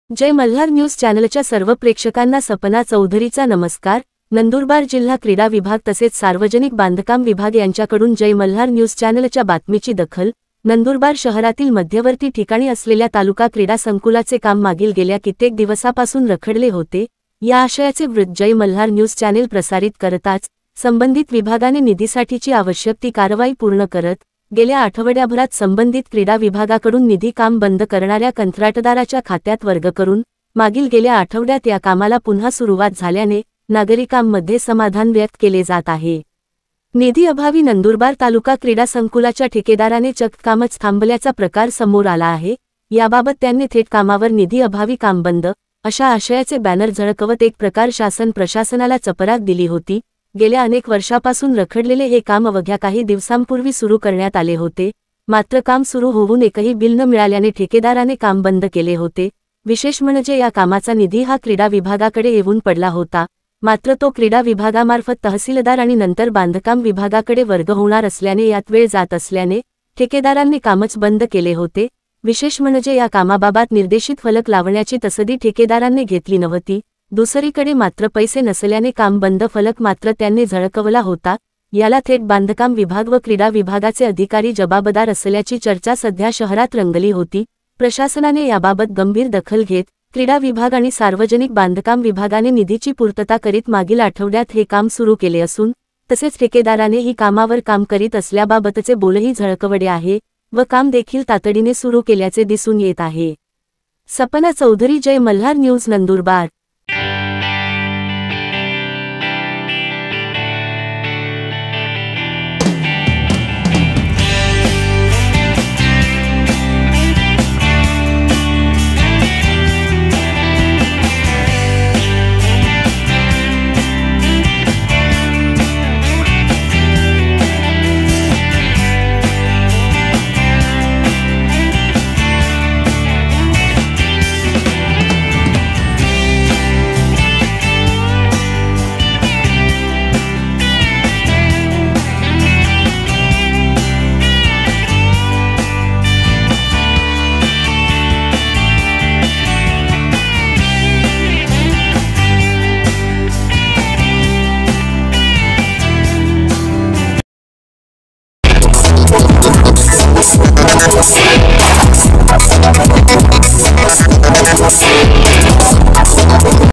जय Malhar news चॅनलच्या सर्व प्रेक्षकांना सपना चौधरीचा नमस्कार। नंदुरबार जिल्हा क्रीडा विभाग तसेच सार्वजनिक बांधकाम विभाग यांच्याकडून जय मल्हार न्यूज चॅनलच्या बातमीची दखल। नंदुरबार शहरातील मध्यवर्ती ठिकाणी असलेल्या तालुका क्रीडा संकुलाचे काम मागील गेल्या कित्येक दिवसापासून रखडले होते। या आशयाचे वृत्त जय मल्हार न्यूज चॅनल प्रसारित करताच संबंधित विभागाने निधीसाठीची आवश्यक ती कारवाई पूर्ण करत गेल्या आठवड्याभरात संबंधित क्रीडा विभागाकडून निधी काम बंद करणाऱ्या कंत्राटदाराच्या खात्यात वर्ग करून मागील गेल्या आठवड्यात या कामाला पुन्हा सुरुवात झाल्याने नागरिकांमध्ये समाधान व्यक्त केले जात आहे। निधी अभावी नंदुरबार तालुका क्रीडा संकुलाच्या ठेकेदाराने चक्क कामच थांबल्याचा प्रकार समोर आला आहे। याबाबत त्यांनी थेट कामावर निधी अभावी काम बंद अशा आशयाचे बॅनर झळकवत एक प्रकार शासन प्रशासनाला चपराक दिली होती। गेल्या अनेक वर्षापासून रखडलेले हे काम अवघ्या काही दिवसांपूर्वी सुरू करण्यात आले होते, मात्र काम सुरू होऊन एकही बिल न मिळाल्याने ठेकेदाराने काम बंद केले होते। विशेष म्हणजे या कामाचा निधी हा क्रीडा विभागाकडे येऊन पडला होता, मात्र तो क्रीडा विभागामार्फत तहसीलदार आणि नंतर बांधकाम विभागाकडे वर्ग होणार असल्याने यात वेळ जात असल्याने ठेकेदारांनी कामच बंद केले होते। विशेष म्हणजे या कामाबाबत निर्देशित फलक लावण्याची तसदी ठेकेदारांनी घेतली नव्हती। दुसरीकडे मात्र पैसे नसल्याने काम बंद फलक मात्र त्यांनी झळकवला होता। याला थेट बांधकाम विभाग व क्रीडा विभागाचे अधिकारी जबाबदार असल्याची चर्चा सध्या शहरात रंगली होती। प्रशासनाने याबाबत गंभीर दखल घेत क्रीडा विभाग आणि सार्वजनिक बांधकाम विभागाने निधीची पूर्तता करीत मागील आठवड्यात हे काम सुरू केले असून तसेच ठेकेदाराने ही कामावर काम करीत असल्याबाबतचे बोलही झळकवले आहे व काम देखील तातडीने सुरू केल्याचे दिसून येत आहे। सपना चौधरी, जय मल्हार न्यूज, नंदुरबार।